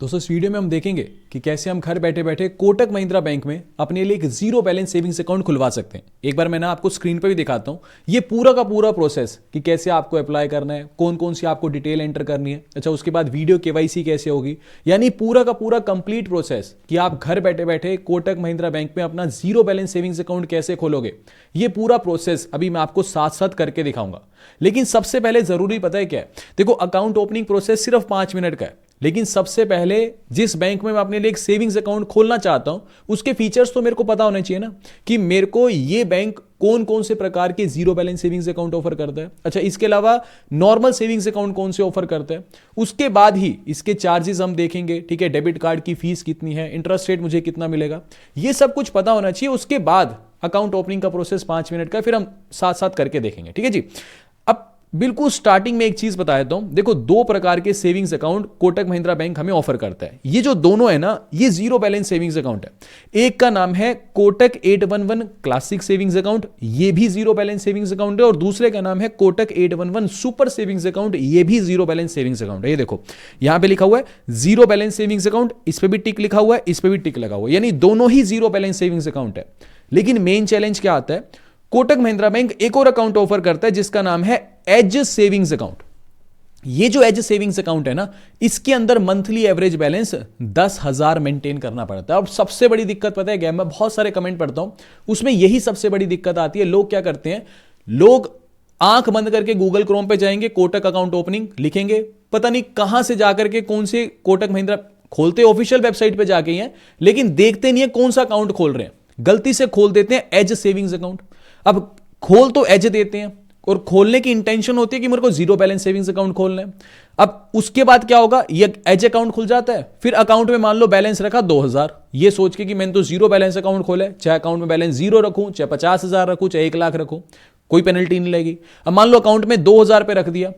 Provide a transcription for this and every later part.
दोस्तों इस वीडियो में हम देखेंगे कि कैसे हम घर बैठे बैठे कोटक महिंद्रा बैंक में अपने लिए एक जीरो बैलेंस सेविंग्स अकाउंट खुलवा सकते हैं। एक बार मैं आपको स्क्रीन पर भी दिखाता हूं ये पूरा का पूरा प्रोसेस कि कैसे आपको अप्लाई करना है, कौन कौन सी आपको डिटेल एंटर करनी है। अच्छा, उसके बाद वीडियो केवाईसी कैसे होगी, यानी पूरा का पूरा कंप्लीट प्रोसेस कि आप घर बैठे बैठे कोटक महिंद्रा बैंक में अपना जीरो बैलेंस सेविंग्स अकाउंट कैसे खोलोगे। ये पूरा प्रोसेस अभी मैं आपको साथ साथ करके दिखाऊंगा। लेकिन सबसे पहले जरूरी पता है क्या है, देखो अकाउंट ओपनिंग प्रोसेस सिर्फ 5 मिनट का है, लेकिन सबसे पहले जिस बैंक में मैं अपने लिए एक सेविंग्स अकाउंट खोलना चाहता हूं उसके फीचर्स तो मेरे को पता होने चाहिए ना, कि मेरे को ये बैंक कौन कौन से प्रकार के zero balance savings account offer करता है। अच्छा, इसके अलावा नॉर्मल सेविंग्स अकाउंट कौन से ऑफर करता है, उसके बाद ही इसके चार्जेस हम देखेंगे। ठीक है, डेबिट कार्ड की फीस कितनी है, इंटरेस्ट रेट मुझे कितना मिलेगा, ये सब कुछ पता होना चाहिए। उसके बाद अकाउंट ओपनिंग का प्रोसेस 5 मिनट का, फिर हम साथ साथ करके देखेंगे। ठीक है जी, अब बिल्कुल स्टार्टिंग में एक चीज बता देता हूं। देखो, 2 प्रकार के savings account Kotak Mahindra bank हमें ऑफर करता है। ये जो दोनों है ना, ये जीरो बैलेंस सेविंग्स अकाउंट है। एक का नाम है कोटक 811 क्लासिक सेविंग्स अकाउंट, ये भी जीरो बैलेंस सेविंग्स अकाउंट है, और दूसरे का नाम है कोटक 811 सुपर सेविंग्स अकाउंट, ये भी जीरो बैलेंस सेविंग्स अकाउंट है। ये देखो यहां पे लिखा हुआ है जीरो बैलेंस सेविंग्स अकाउंट, इस पे भी टिक लिखा हुआ है, इस पे भी टिक लगा हुआ है, यानी दोनों ही जीरो बैलेंस सेविंग्स अकाउंट है। लेकिन मेन चैलेंज क्या आता है, कोटक महिंद्रा बैंक एक और अकाउंट ऑफर करता है जिसका नाम है एज सेविंग्स अकाउंट। ये जो एज सेविंग्स अकाउंट है ना, इसके अंदर मंथली एवरेज बैलेंस 10,000 मेंटेन करना पड़ता है। और सबसे बड़ी दिक्कत पता है क्या, मैं बहुत सारे कमेंट पढ़ता हूं, उसमें यही सबसे बड़ी दिक्कत आती है। लोग क्या करते हैं, लोग आंख बंद करके गूगल क्रोम पे जाएंगे, कोटक अकाउंट ओपनिंग लिखेंगे, पता नहीं कहां से जाकर के कौन से कोटक महिंद्रा खोलते, ऑफिशियल वेबसाइट पे जाके हैं, लेकिन देखते नहीं है कौन सा अकाउंट खोल रहे हैं, गलती से खोल देते हैं एज सेविंग्स अकाउंट। अब खोल तो एज देते हैं और खोलने की इंटेंशन होती है कि मेरे को जीरो बैलेंस सेविंग्स अकाउंट खोलना है। अब उसके बाद क्या होगा, ये एज अकाउंट खुल जाता है, फिर अकाउंट में मान लो बैलेंस रखा 2,000, ये सोच के कि मैंने तो जीरो बैलेंस अकाउंट खोला है, चाहे अकाउंट में बैलेंस जीरो रखूं, चाहे 50,000 रखूं, चाहे 1 लाख रखूं, कोई पेनल्टी नहीं लगेगी। अब मान लो अकाउंट में 2,000 पे रख दिया,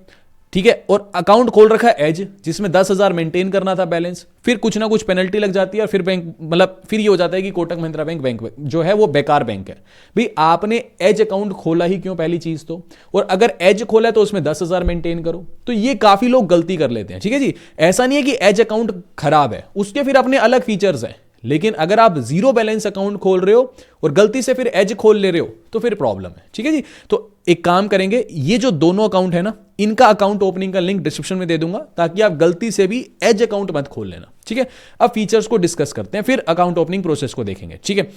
ठीक है, और अकाउंट खोल रखा है एज जिसमें 10,000 मेंटेन करना था बैलेंस, फिर कुछ ना कुछ पेनल्टी लग जाती है और फिर बैंक मतलब फिर ये हो जाता है कि कोटक महिंद्रा बैंक जो है वो बेकार बैंक है। भाई आपने एज अकाउंट खोला ही क्यों, पहली चीज तो, और अगर एज खोला है तो उसमें 10,000 मेंटेन करो। तो ये काफी लोग गलती कर लेते हैं। ठीक है जी, ऐसा नहीं है कि एज अकाउंट खराब है, उसके फिर अपने अलग फीचर्स हैं, लेकिन अगर आप जीरो बैलेंस अकाउंट खोल रहे हो और गलती से फिर एज खोल ले रहे हो तो फिर प्रॉब्लम है। ठीक है जी, तो एक काम करेंगे, ये जो दोनों अकाउंट है ना, इनका अकाउंट ओपनिंग का लिंक डिस्क्रिप्शन में दे दूंगा ताकि आप गलती से भी एज अकाउंट मत खोल लेना। ठीक है, अब फीचर्स को डिस्कस करते हैं, फिर अकाउंट ओपनिंग प्रोसेस को देखेंगे। ठीक है,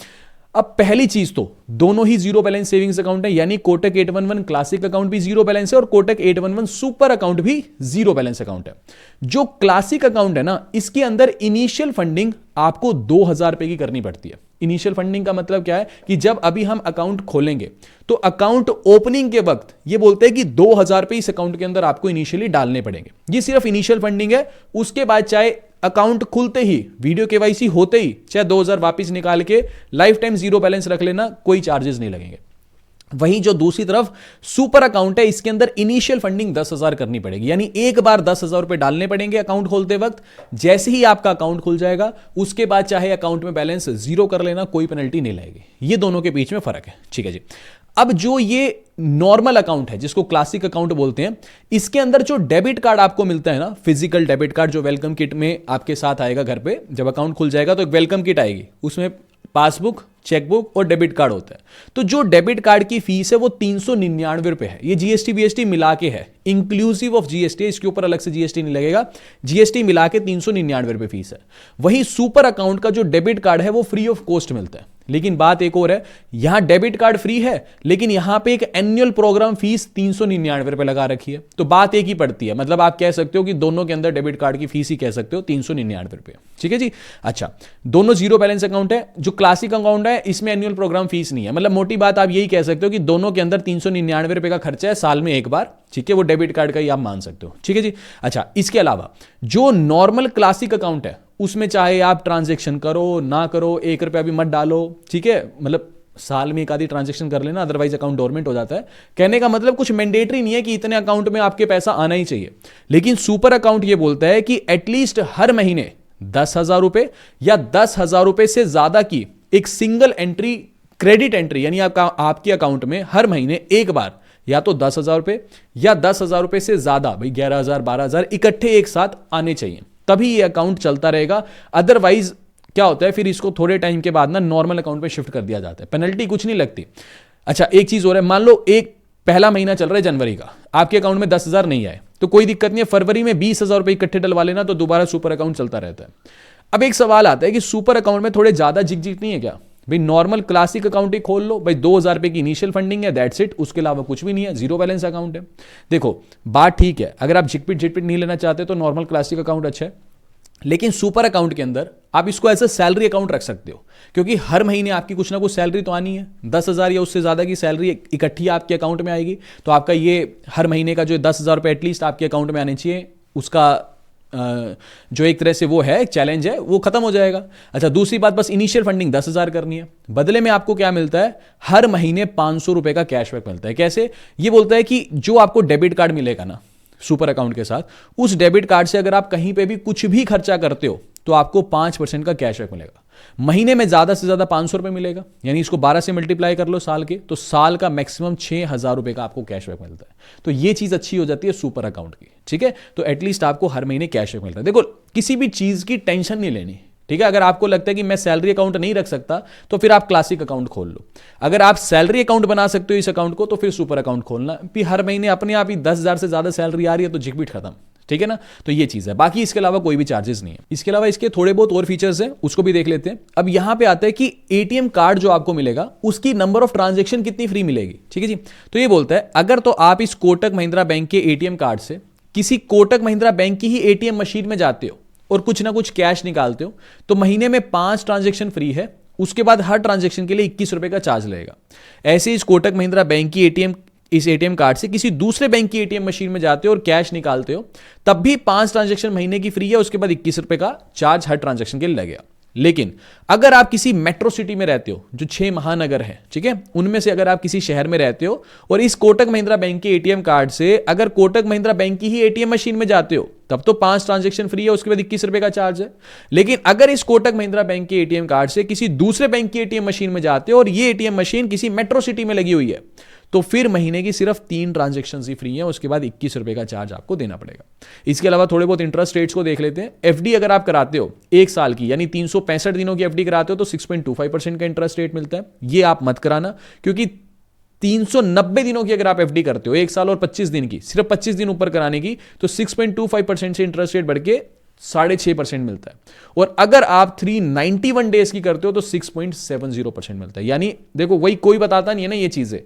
अब पहली चीज तो दोनों ही जीरो बैलेंस सेविंग्स अकाउंट है, यानी कोटक 811 क्लासिक अकाउंट भी जीरो बैलेंस है और कोटक 811 सुपर अकाउंट भी जीरो बैलेंस अकाउंट है। जो क्लासिक अकाउंट है ना, इसके अंदर इनिशियल फंडिंग आपको 2,000 रुपए की करनी पड़ती है। इनिशियल फंडिंग का मतलब क्या है कि जब अभी हम अकाउंट खोलेंगे तो अकाउंट ओपनिंग के वक्त ये बोलते हैं कि 2,000 रुपए इस अकाउंट के अंदर आपको इनिशियली डालने पड़ेंगे। ये सिर्फ इनिशियल फंडिंग है, उसके बाद चाहे अकाउंट खुलते ही वीडियो केवाईसी होते ही चाहे 2,000 वापस निकाल के लाइफ टाइम जीरो बैलेंस रख लेना, कोई चार्जेस नहीं लगेंगे। वहीं जो दूसरी तरफ सुपर अकाउंट है, इसके अंदर इनिशियल फंडिंग 10,000 करनी पड़ेगी, यानी एक बार 10,000 रुपए डालने पड़ेंगे अकाउंट खोलते वक्त। जैसे ही आपका अकाउंट खुल जाएगा उसके बाद चाहे अकाउंट में बैलेंस जीरो कर लेना, कोई पेनल्टी नहीं लगेगी। ये दोनों के बीच में फर्क है। ठीक है जी, अब जो ये नॉर्मल अकाउंट है जिसको क्लासिक अकाउंट बोलते हैं, इसके अंदर जो डेबिट कार्ड आपको मिलता है ना, फिजिकल डेबिट कार्ड जो वेलकम किट में आपके साथ आएगा घर पे, जब अकाउंट खुल जाएगा तो एक वेलकम किट आएगी, उसमें पासबुक, चेकबुक और डेबिट कार्ड होता है। तो जो डेबिट कार्ड की फीस है वो 399 रुपए है। ये जीएसटी बीएसटी मिला के है, इंक्लूसिव ऑफ जीएसटी, इसके ऊपर अलग से जीएसटी नहीं लगेगा, जीएसटी मिला के 399 रुपए फीस है। वहीं सुपर अकाउंट का जो डेबिट कार्ड है वो फ्री ऑफ कॉस्ट मिलता है। लेकिन बात एक और है, यहां डेबिट कार्ड फ्री है लेकिन यहां पे एक एनुअल प्रोग्राम फीस 399 रुपए लगा रखी है। तो बात एक ही पड़ती है, मतलब आप कह सकते हो कि दोनों के अंदर डेबिट कार्ड की फीस ही कह सकते हो 399 रुपए। ठीक है जी, अच्छा, दोनों जीरो बैलेंस अकाउंट है। जो क्लासिक अकाउंट है इसमें एनुअल प्रोग्राम फीस नहीं है, मतलब मोटी बात आप यही कह सकते हो कि दोनों के अंदर 399 रुपए का खर्चा है साल में एक बार। ठीक है, वो डेबिट कार्ड का ही आप मान सकते हो। ठीक है जी, अच्छा, इसके अलावा जो नॉर्मल क्लासिक अकाउंट है उसमें चाहे आप ट्रांजेक्शन करो ना करो, 1 रुपया भी मत डालो, ठीक है, मतलब साल में एक आधी ट्रांजेक्शन कर लेना, अदरवाइज अकाउंट डोरमेंट हो जाता है। कहने का मतलब कुछ मैंडेटरी नहीं है कि इतने अकाउंट में आपके पैसा आना ही चाहिए, लेकिन सुपर अकाउंट ये बोलता है कि एटलीस्ट हर महीने 10,000 रुपए या 10,000 रुपए से ज्यादा की एक सिंगल एंट्री, क्रेडिट एंट्री, यानी आपके अकाउंट में हर महीने एक बार या तो 10,000 रुपए या 10,000 रुपए से ज्यादा, भाई 11,000 12,000 इकट्ठे एक साथ आने चाहिए। तभी ये अकाउंट चलता रहेगा। अदरवाइज क्या होता है, फिर इसको थोड़े टाइम के बाद ना नॉर्मल अकाउंट पे शिफ्ट कर दिया जाता है, पेनल्टी कुछ नहीं लगती। अच्छा, एक चीज और है, मान लो एक पहला महीना चल रहा है जनवरी का, आपके अकाउंट में 10,000 नहीं आए तो कोई दिक्कत नहीं है, फरवरी में 20,000 रुपए इकट्ठे डलवा लेना तो दोबारा सुपर अकाउंट चलता रहता है। अब एक सवाल आता है कि सुपर अकाउंट में थोड़े ज्यादा झिकझिक नहीं है क्या? भाई नॉर्मल क्लासिक अकाउंट ही खोल लो, भाई 2,000 रुपए की इनिशियल फंडिंग है, दैट्स इट, उसके अलावा कुछ भी नहीं है, जीरो बैलेंस अकाउंट है। देखो बात ठीक है, अगर आप झिकपिट झिटपिट नहीं लेना चाहते तो नॉर्मल क्लासिक अकाउंट अच्छा है, लेकिन सुपर अकाउंट के अंदर आप इसको एज अ सैलरी अकाउंट रख सकते हो, क्योंकि हर महीने आपकी कुछ ना कुछ सैलरी तो आनी है। 10,000 या उससे ज्यादा की सैलरी इकट्ठी आपके अकाउंट में आएगी, तो आपका ये हर महीने का जो 10,000 रुपए एटलीस्ट आपके अकाउंट में आने चाहिए, उसका जो एक तरह से वो है चैलेंज है वो खत्म हो जाएगा। अच्छा, दूसरी बात, बस इनिशियल फंडिंग 10,000 करनी है, बदले में आपको क्या मिलता है, हर महीने 500 रुपए का कैशबैक मिलता है। कैसे? ये बोलता है कि जो आपको डेबिट कार्ड मिलेगा ना सुपर अकाउंट के साथ, उस डेबिट कार्ड से अगर आप कहीं पे भी कुछ भी खर्चा करते हो तो आपको 5% का कैशबैक मिलेगा। महीने में ज्यादा से ज्यादा 500 रुपए मिलेगा, यानी इसको 12 से मल्टीप्लाई कर लो साल के, तो साल का मैक्सिमम 6,000 रुपए का आपको कैशबैक मिलता है। तो ये चीज अच्छी हो जाती है सुपर अकाउंट की, ठीक है। तो एटलीस्ट आपको हर महीने कैशबैक मिलता है। देखो किसी भी चीज की टेंशन नहीं लेनी, ठीक है। अगर आपको लगता है कि मैं सैलरी अकाउंट नहीं रख सकता तो फिर आप क्लासिक अकाउंट खोल लो। अगर आप सैलरी अकाउंट बना सकते हो इस अकाउंट को तो फिर सुपर अकाउंट खोलना, फिर हर महीने अपने आप ही 10,000 से ज्यादा सैलरी आ रही है तो झिकबिट खत्म, ठीक है ना। तो ये चीज है, बाकी इसके अलावा कोई भी चार्जेस नहीं है। इसके अलावा इसके थोड़े बहुत और फीचर्स हैं, उसको भी देख लेते हैं। अब यहां पे आता है कि एटीएम कार्ड जो आपको मिलेगा उसकी नंबर ऑफ ट्रांजैक्शन कितनी फ्री मिलेगी, ठीक है जी। तो ये बोलता है अगर तो आप इस कोटक महिंद्रा बैंक के एटीएम कार्ड से किसी कोटक महिंद्रा बैंक की ही एटीएम मशीन में जाते हो और कुछ ना कुछ कैश निकालते हो तो महीने में 5 ट्रांजैक्शन फ्री है, उसके बाद हर ट्रांजैक्शन के लिए 21 रुपए का चार्ज लगेगा। ऐसे इस कोटक महिंद्रा बैंक की इस एटीएम कार्ड से किसी दूसरे बैंक की एटीएम मशीन में जाते हो और कैश निकालते हो तब भी 5 ट्रांजैक्शन महीने की फ्री है, उसके बाद 21 रुपए का चार्ज हर ट्रांजैक्शन के लिए लगेगा। लेकिन अगर आप किसी मेट्रो सिटी में रहते हो, जो 6 महानगर हैं, ठीक है, उनमें से अगर आप किसी शहर में रहते हो और इस कोटक महिंद्रा बैंक के एटीएम कार्ड से अगर कोटक महिंद्रा बैंक की ही एटीएम मशीन में जाते हो तब तो 5 ट्रांजैक्शन फ्री है, उसके बाद 21 रुपए का चार्ज है। लेकिन अगर इस कोटक महिंद्रा बैंक के एटीएम कार्ड से किसी दूसरे बैंक की एटीएम मशीन में जाते हो और ये एटीएम मशीन किसी मेट्रो सिटी में लगी हुई है तो फिर महीने की सिर्फ 3 ट्रांजैक्शन ही फ्री है, उसके बाद 21 रुपए का चार्ज आपको देना पड़ेगा। इसके अलावा थोड़े बहुत इंटरेस्ट रेट्स को देख लेते हैं। एफडी अगर आप कराते हो 1 साल की, यानी 365 दिनों की एफडी कराते हो तो 6.25% का इंटरेस्ट रेट मिलता है। ये आप मत कराना, क्योंकि 390 दिनों की अगर आप एफडी करते हो 1 साल और 25 दिन की, सिर्फ 25 दिन ऊपर कराने की, तो 6.25% से इंटरेस्ट रेट बढ़ के 6.5% मिलता है। और अगर आप 391 डेज की करते हो तो 6.70% मिलता है। यानी देखो वही कोई बताता नहीं है ना ये चीजें,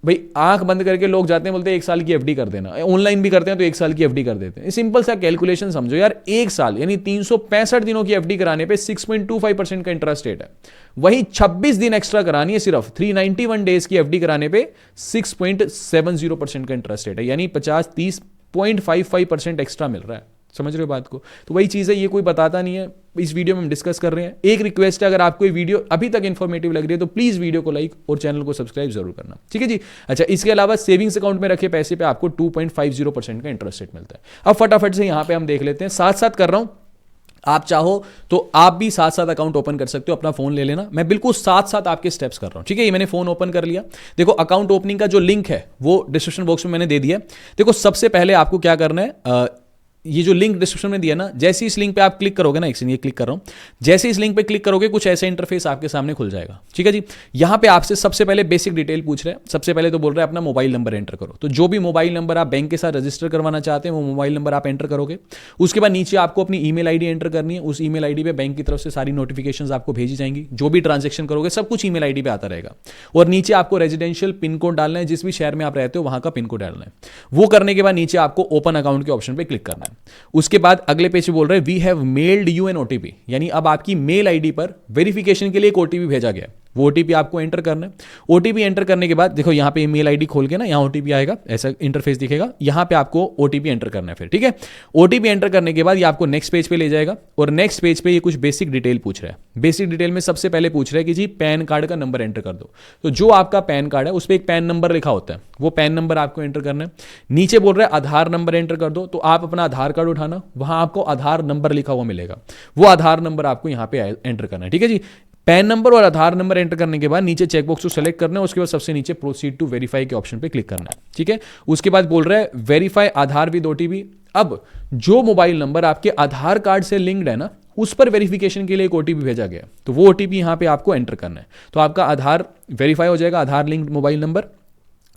भाई आंख बंद करके लोग जाते हैं बोलते हैं 1 साल की एफडी कर देना, ऑनलाइन भी करते हैं तो 1 साल की एफडी कर देते हैं। सिंपल सा कैलकुलेशन समझो यार, 1 साल यानी 365 दिनों की एफडी कराने पे 6.25% का इंटरेस्ट रेट है, वहीं 26 दिन एक्स्ट्रा करानी है सिर्फ 391 डेज की एफडी कराने पे 6.70% का इंटरेस्ट रेट है, यानी 50-30.55% एक्स्ट्रा मिल रहा है। समझ रहे हो बात को? तो वही चीज़ है, ये कोई बताता नहीं है, इस वीडियो में हम डिस्कस कर रहे हैं। एक रिक्वेस्ट है, अगर आपको ये वीडियो अभी तक इन्फॉर्मेटिव लग रही है तो प्लीज वीडियो को लाइक और चैनल को सब्सक्राइब जरूर करना, ठीक है जी। अच्छा, इसके अलावा सेविंग्स अकाउंट में रखे पैसे पे आपको 2.50% का इंटरेस्ट रेट मिलता है। अब फटाफट से यहां पे हम देख लेते हैं, साथ साथ कर रहा हूं, आप चाहो तो आप भी साथ साथ अकाउंट ओपन कर सकते हो। अपना फोन ले लेना, मैं बिल्कुल साथ साथ आपके स्टेप्स कर रहा हूं, ठीक है। ये मैंने फोन ओपन कर लिया। देखो अकाउंट ओपनिंग का जो लिंक है वो डिस्क्रिप्शन बॉक्स में मैंने दे दिया। देखो सबसे पहले आपको क्या करना है, ये जो लिंक डिस्क्रिप्शन में दिया ना, जैसे इस लिंक पे आप क्लिक करोगे ना, ये क्लिक कर रहा हूं, जैसे इस लिंक पे क्लिक करोगे कुछ ऐसा इंटरफेस आपके सामने खुल जाएगा, ठीक है जी। यहां पे आपसे सबसे पहले बेसिक डिटेल पूछ रहे हैं। सबसे पहले तो बोल रहे हैं अपना मोबाइल नंबर एंटर करो, तो जो भी मोबाइल नंबर आप बैंक के साथ रजिस्टर करवाना चाहते हैं वो मोबाइल नंबर आप एंटर करोगे। उसके बाद नीचे आपको अपनी ईमेल आईडी एंटर करनी है, उस ईमेल आईडी पे बैंक की तरफ से सारी नोटिफिकेशंस आपको भेजी जाएंगी, जो भी ट्रांजेक्शन करोगे सब कुछ ईमेल आईडी पे आता रहेगा। और नीचे आपको रेजिडेंशियल पिन कोड डालना है, जिस भी शहर में आप रहते हो वहां का पिन कोड डालना है। वो करने के बाद नीचे आपको ओपन अकाउंट के ऑप्शन पे क्लिक करना है। उसके बाद अगले पेज पे बोल रहे हैं we have mailed you an OTP, यानी अब आपकी मेल आईडी पर वेरिफिकेशन के लिए एक ओटीपी भेजा गया है, वो ओटीपी आपको एंटर करना है। ओटीपी एंटर करने के बाद देखो यहाँ पे मेल आईडी खोल के ना, यहाँ ओटीपी आएगा, ऐसा इंटरफेस दिखेगा, यहाँ पे आपको ओटीपी एंटर करना है फिर, ठीक है। ओटीपी एंटर करने के बाद ये आपको नेक्स्ट पेज पे ले जाएगा और नेक्स्ट पेज पे ये कुछ बेसिक डिटेल पूछ रहा है। बेसिक डिटेल में सबसे पहले पूछ रहा है कि जी पैन कार्ड का नंबर एंटर कर दो। तो जो आपका पैन कार्ड है उस पर एक पैन नंबर लिखा होता है, वो पैन नंबर आपको एंटर करना है। नीचे बोल रहा है आधार नंबर एंटर कर दो, तो आप अपना आधार कार्ड उठाना, वहां आपको आधार नंबर लिखा हुआ मिलेगा, वो आधार नंबर आपको यहाँ पे एंटर करना है, ठीक है जी। पैन नंबर और आधार नंबर एंटर करने के बाद नीचे चेकबॉक्स को सेलेक्ट करना है, उसके बाद सबसे नीचे प्रोसीड टू वेरीफाई के ऑप्शन पे क्लिक करना है, ठीक है। उसके बाद बोल रहा है वेरीफाई आधार विद ओटीपी। अब जो मोबाइल नंबर आपके आधार कार्ड से लिंक्ड है ना, उस पर वेरिफिकेशन के लिए एक ओटीपी भेजा गया, तो वो ओटीपी यहां पे आपको एंटर करना है। तो आपका आधार वेरीफाई हो जाएगा, आधार लिंक्ड मोबाइल नंबर।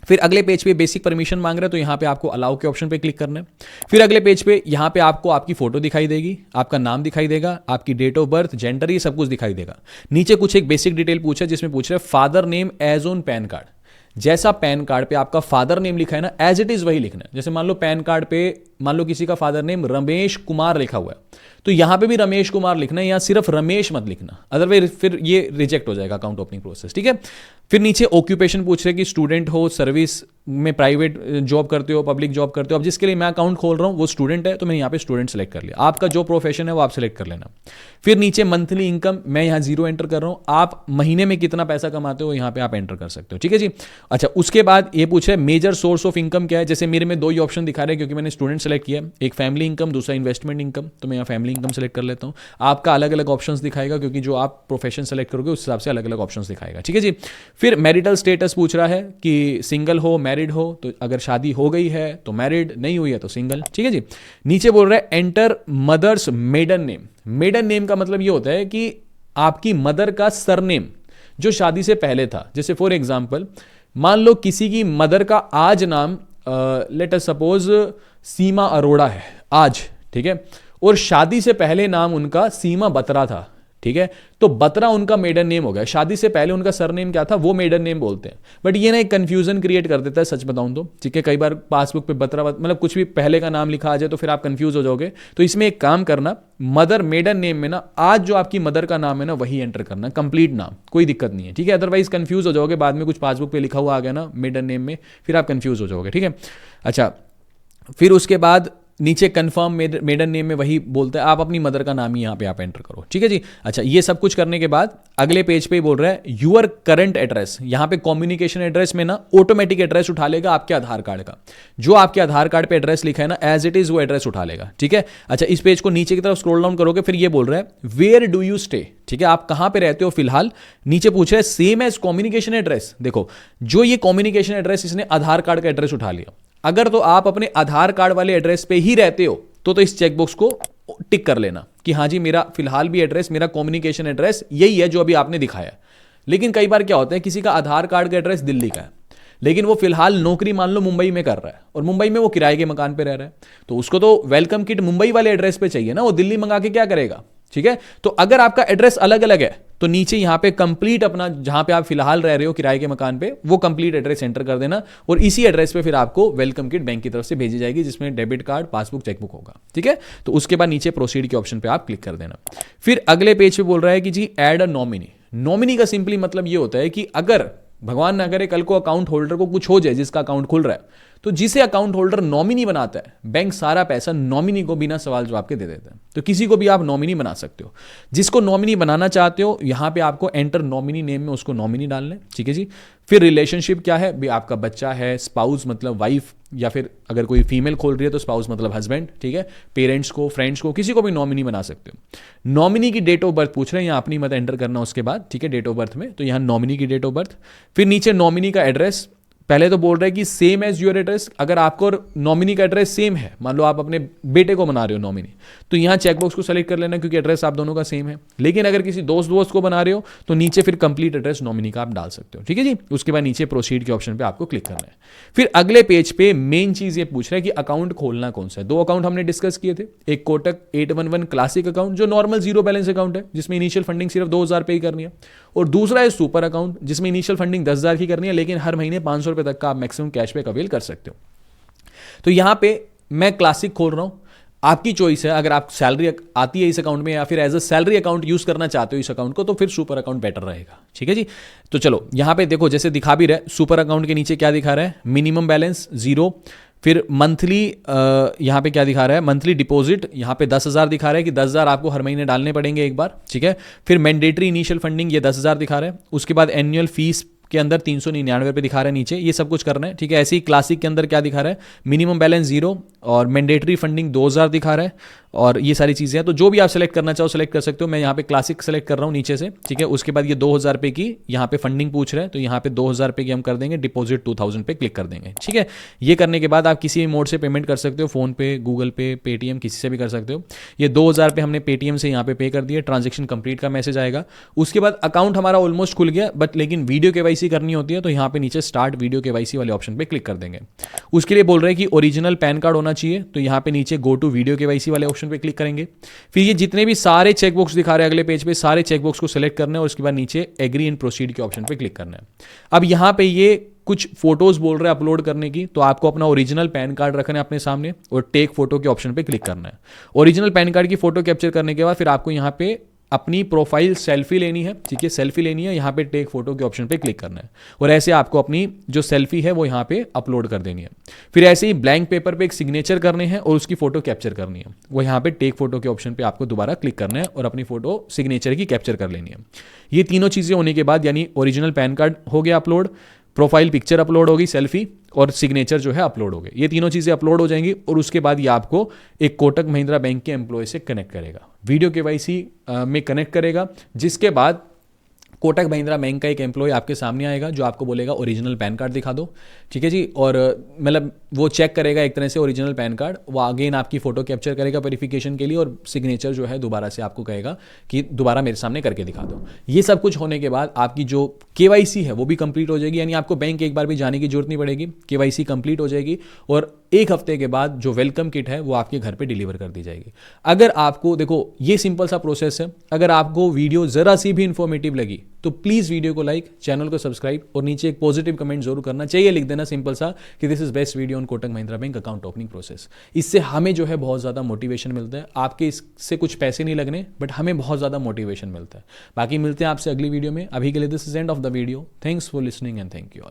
फिर अगले पेज पे बेसिक परमिशन मांग रहा है, तो यहाँ पे आपको अलाउ के ऑप्शन पे क्लिक करना है। फिर अगले पेज पे यहाँ पे आपको आपकी फोटो दिखाई देगी, आपका नाम दिखाई देगा, आपकी डेट ऑफ बर्थ, जेंडर, ये सब कुछ दिखाई देगा। नीचे कुछ एक बेसिक डिटेल पूछा है, जिसमें पूछ रहा है father name as on PAN card. जैसा पैन कार्ड पे आपका फादर नेम लिखा है ना, एज इट इज वही लिखना है। जैसे मान लो पैन कार्ड पे मान लो किसी का फादर नेम रमेश कुमार लिखा हुआ है, तो यहां पे भी रमेश कुमार लिखना है, यहां सिर्फ रमेश मत लिखना, अदरवाइज फिर ये रिजेक्ट हो जाएगा अकाउंट ओपनिंग प्रोसेस, ठीक है। फिर नीचे ऑक्यूपेशन पूछ रहे कि स्टूडेंट हो, सर्विस में, प्राइवेट जॉब करते हो, पब्लिक जॉब करते हो। अब जिसके लिए मैं अकाउंट खोल रहा हूं वो स्टूडेंट है, तो मैं यहाँ पे स्टूडेंट सेलेक्ट कर लिया। आपका जो प्रोफेशन है वो आप सेलेक्ट कर लेना। फिर नीचे मंथली इनकम, मैं यहाँ 0 एंटर कर रहा हूँ। आप महीने में कितना पैसा कमाते हो यहाँ पे आप एंटर कर सकते हो, ठीक है जी। अच्छा, उसके बाद ये पूछे मेजर सोर्स ऑफ इनकम क्या है। जैसे मेरे में 2 ही ऑप्शन दिखा रहे हैं क्योंकि मैंने स्टूडेंट सेलेक्ट किया, एक फैमिली इनकम, दूसरा इन्वेस्टमेंट इनकम, तो मैं यहाँ फैमिली इनकम सेलेक्ट कर लेता हूँ। आपका अलग अलग ऑप्शंस दिखाएगा क्योंकि जो आप प्रोफेशन सेलेक्ट करोगे उस हिसाब से अलग अलग ऑप्शंस दिखाएगा, ठीक है जी। फिर मैरिटल स्टेटस पूछ रहा है कि सिंगल हो, मैरिड हो, तो अगर शादी हो गई है तो मैरिड, नहीं हुई है तो सिंगल, ठीक है जी। नीचे बोल रहा है enter mother's maiden name. Maiden name का मतलब ये होता है कि आपकी मदर का सरनेम जो शादी से पहले था। जैसे फॉर एग्जांपल मान लो किसी की मदर का आज नाम लेट अस सपोज सीमा अरोड़ा है आज, ठीक है, और शादी से पहले नाम उनका सीमा बत्रा था, ठीक है, तो बत्रा उनका मेडन नेम हो गया। शादी से पहले उनका सरनेम क्या था वो मेडन नेम बोलते हैं। बट ये ना एक कंफ्यूजन क्रिएट कर देता है, सच बताऊं तो, ठीक है। कई बार पासबुक पे बत्रा मतलब कुछ भी पहले का नाम लिखा आ जाए तो फिर आप कंफ्यूज हो जाओगे। तो इसमें एक काम करना, मदर मेडन नेम में ना आज जो आपकी मदर का नाम है ना वही एंटर करना, कंप्लीट नाम, कोई दिक्कत नहीं है, ठीक है। अदरवाइज कंफ्यूज हो जाओगे, बाद में कुछ पासबुक पे लिखा हुआ आ गया ना मेडन नेम में, फिर आप कंफ्यूज हो जाओगे, ठीक है। अच्छा, फिर उसके बाद नीचे कंफर्म मेडन नेम में वही बोलता है, आप अपनी मदर का नाम ही यहाँ पे आप एंटर करो, ठीक है जी। अच्छा, ये सब कुछ करने के बाद अगले पेज पे बोल रहा है यूअर करंट एड्रेस। यहाँ पे कम्युनिकेशन एड्रेस में ना ऑटोमेटिक एड्रेस उठा लेगा आपके आधार कार्ड का, जो आपके आधार कार्ड पे एड्रेस लिखा है ना एज इट इज वो एड्रेस उठा लेगा, ठीक है। अच्छा, इस पेज को नीचे की तरफ स्क्रॉल डाउन करोगे, फिर ये बोल रहा है वेयर डू यू स्टे, ठीक है, आप कहां पे रहते हो फिलहाल। नीचे पूछ रहा है सेम एज कम्युनिकेशन एड्रेस। देखो, जो ये कम्युनिकेशन एड्रेस इसने आधार कार्ड का एड्रेस उठा लिया। अगर तो आप अपने आधार कार्ड वाले एड्रेस पे ही रहते हो तो इस चेकबॉक्स को टिक कर लेना कि हाँ जी मेरा फिलहाल भी एड्रेस, मेरा कम्युनिकेशन एड्रेस यही है जो अभी आपने दिखाया। लेकिन कई बार क्या होता है, किसी का आधार कार्ड का एड्रेस दिल्ली का है, लेकिन वो फिलहाल नौकरी मान लो मुंबई में कर रहा है, और मुंबई में वो किराए के मकान पे रह रहा है, तो उसको तो वेलकम किट मुंबई वाले एड्रेस पे चाहिए ना, वो दिल्ली मंगा के क्या करेगा, ठीक है। तो अगर आपका एड्रेस अलग अलग है तो नीचे यहां पे कंप्लीट अपना जहां पे आप फिलहाल रह रहे हो किराए के मकान पे वो कंप्लीट एड्रेस एंटर कर देना, और इसी एड्रेस पे फिर आपको वेलकम किट बैंक की तरफ से भेजी जाएगी जिसमें डेबिट कार्ड, पासबुक, चेकबुक होगा, ठीक है। तो उसके बाद नीचे प्रोसीड के ऑप्शन पे आप क्लिक कर देना। फिर अगले पेज पे बोल रहा है कि जी ऐड अ नॉमिनी। नॉमिनी का सिंपली मतलब ये होता है कि अगर भगवान ना करे कल को अकाउंट होल्डर को कुछ हो जाए, जिसका अकाउंट खुल रहा है, तो जिसे अकाउंट होल्डर नॉमिनी बनाता है बैंक सारा पैसा नॉमिनी को बिना सवाल जवाब के दे देता है। तो किसी को भी आप नॉमिनी बना सकते हो। जिसको नॉमिनी बनाना चाहते हो यहां पे आपको एंटर नॉमिनी नेम में उसको नॉमिनी डालना है, ठीक है जी। फिर रिलेशनशिप क्या है, भी आपका बच्चा है, स्पाउस मतलब वाइफ, या फिर अगर कोई फीमेल खोल रही है तो स्पाउस मतलब हस्बैंड, ठीक है। पेरेंट्स को, फ्रेंड्स को, किसी को भी नॉमिनी बना सकते हो। नॉमिनी की डेट ऑफ बर्थ पूछ रहे हैं, यहाँ अपनी मत एंटर करना उसके बाद, ठीक है, डेट ऑफ बर्थ में, तो यहाँ नॉमिनी की डेट ऑफ बर्थ। फिर नीचे नॉमिनी का एड्रेस, पहले तो बोल रहा है कि सेम एज योर एड्रेस। अगर आपको नॉमिनी का एड्रेस सेम है, मान लो आप अपने बेटे को बना रहे हो नॉमिनी, तो यहां चेकबॉक्स को सेलेक्ट कर लेना क्योंकि एड्रेस आप दोनों का सेम है। लेकिन अगर किसी दोस्त को बना रहे हो तो नीचे फिर कंप्लीट एड्रेस नॉमिनी का आप डाल सकते हो, ठीक है जी। उसके बाद नीचे प्रोसीड के ऑप्शन पे आपको क्लिक करना है। फिर अगले पेज पे मेन चीज ये पूछ रहा है कि अकाउंट खोलना कौन सा है। 2 अकाउंट हमने डिस्कस किए थे, एक कोटक 811 क्लासिक अकाउंट जो नॉर्मल 0 बैलेंस अकाउंट है जिसमें इनिशियल फंडिंग सिर्फ 2000 पे ही करनी है, और दूसरा है सुपर अकाउंट जिसमें इनिशियल फंडिंग 10,000 की करनी है, लेकिन हर महीने 500 रुपए तक का आप मैक्सिमम कैशबैक अवेल कर सकते हो। तो यहां पे मैं क्लासिक खोल रहा हूं, आपकी चॉइस है। अगर आप सैलरी आती है इस अकाउंट में या फिर as a salary account use करना चाहते हो इस अकाउंट को, तो फिर सुपर अकाउंट बेटर रहेगा, ठीक है जी। तो चलो यहां पे देखो, जैसे दिखा भी रहा है सुपर अकाउंट के नीचे क्या दिखा रहा है, मिनिमम बैलेंस 0, फिर मंथली यहाँ पे क्या दिखा रहा है, मंथली डिपॉजिट यहाँ पे 10,000 दिखा रहा है कि 10,000 आपको हर महीने डालने पड़ेंगे एक बार, ठीक है। फिर मैंडेटरी इनिशियल फंडिंग ये 10,000 दिखा रहा है। उसके बाद एनुअल फीस के अंदर 399 रुपये दिखा रहा है नीचे, ये सब कुछ करना है, ठीक है। ऐसे ही क्लासिक के अंदर क्या दिखा रहा है, मिनिमम बैलेंस 0 और मैंडेटरी फंडिंग 2,000 दिखा रहा है, और ये सारी चीज़ें हैं। तो जो भी आप सेलेक्ट करना चाहो सेलेक्ट कर सकते हो। मैं यहाँ पे क्लासिक सेलेक्ट कर रहा हूँ नीचे से, ठीक है। उसके बाद ये 2000 रुपये की यहाँ पे फंडिंग पूछ रहा है, तो यहाँ पे 2000 रुपये की हम कर देंगे, डिपॉजिट 2000 पे क्लिक कर देंगे, ठीक है। ये करने के बाद आप किसी भी मोड से पेमेंट कर सकते हो, फोन पे, गूगल पे, पेटीएम, किसी से भी कर सकते हो। ये 2000 रुपये हमने पेटीएम से यहाँ पे कर दिया, ट्रांजेक्शन कंप्लीट का मैसेज आएगा। उसके बाद अकाउंट हमारा ऑलमोस्ट खुल गया, बट लेकिन वीडियो केवाईसी करनी होती है, तो यहाँ पे नीचे स्टार्ट वीडियो केवाईसी वाले ऑप्शन पे क्लिक कर देंगे। उसके लिए बोल रहे हैं कि ओरिजिनल पैन कार्ड होना चाहिए, तो यहाँ पे नीचे गो टू वीडियो केवाईसी वाले ऑप्शन पे क्लिक करेंगे। फिर ये जितने भी सारे चेकबॉक्स दिखा रहे हैं अगले पेज पे, सारे चेकबॉक्स को सिलेक्ट करना है और उसके बाद नीचे एग्री एंड प्रोसीड के ऑप्शन पे क्लिक करना है। अब यहाँ पे ये कुछ फोटोज बोल रहे हैं अपलोड करने की, तो आपको अपना ओरिजिनल पैन कार्ड रखना है अपने सामने और टेक फोटो के ऑप्शन पे क्लिक करना है। ओरिजिनल पैन कार्ड की फोटो कैप्चर करने के बाद फिर आपको यहाँ पे अपनी प्रोफाइल सेल्फी लेनी है, ठीक है। सेल्फी लेनी है, यहाँ पे टेक फोटो के ऑप्शन पे क्लिक करना है और ऐसे आपको अपनी जो सेल्फी है वो यहाँ पे अपलोड कर देनी है। फिर ऐसे ही ब्लैंक पेपर पे एक सिग्नेचर करने हैं और उसकी फोटो कैप्चर करनी है, वो यहाँ पे टेक फोटो के ऑप्शन पे आपको दोबारा क्लिक करना है और अपनी फोटो सिग्नेचर की कैप्चर कर लेनी है। ये तीनों चीज़ें होने के बाद यानी ओरिजिनल पैन कार्ड हो गया अपलोड, प्रोफाइल पिक्चर अपलोड होगी, सेल्फी और सिग्नेचर जो है अपलोड हो गए, ये तीनों चीज़ें अपलोड हो जाएंगी और उसके बाद ये आपको एक कोटक महिंद्रा बैंक के एम्प्लॉय से कनेक्ट करेगा, वीडियो केवाईसी में कनेक्ट करेगा, जिसके बाद कोटक महिंद्रा बैंक का एक एम्प्लॉय आपके सामने आएगा जो आपको बोलेगा ओरिजिनल पैन कार्ड दिखा दो, ठीक है जी। और मतलब वो चेक करेगा एक तरह से ओरिजिनल पैन कार्ड, वो अगेन आपकी फोटो कैप्चर करेगा वेरिफिकेशन के लिए और सिग्नेचर जो है दोबारा से आपको कहेगा कि दोबारा मेरे सामने करके दिखा दो। ये सब कुछ होने के बाद आपकी जो केवाईसी है वो भी कंप्लीट हो जाएगी, यानी आपको बैंक एक बार भी जाने की जरूरत नहीं पड़ेगी, केवाईसी कंप्लीट हो जाएगी और एक हफ्ते के बाद जो वेलकम किट है वो आपके घर पे डिलीवर कर दी जाएगी। अगर आपको देखो ये सिंपल सा प्रोसेस है, अगर आपको वीडियो जरा सी भी इंफॉर्मेटिव लगी तो प्लीज वीडियो को लाइक, चैनल को सब्सक्राइब और नीचे एक पॉजिटिव कमेंट जरूर करना चाहिए, लिख देना सिंपल सा कि this is best video on Kotak Mahindra bank account opening process. इससे हमें जो है बहुत ज्यादा मोटिवेशन मिलता है, आपके इससे कुछ पैसे नहीं लगने बट हमें बहुत ज्यादा मोटिवेशन मिलता है। बाकी मिलते हैं आपसे अगली वीडियो में, अभी के लिए this is end of the video. Thanks for listening and thank you all.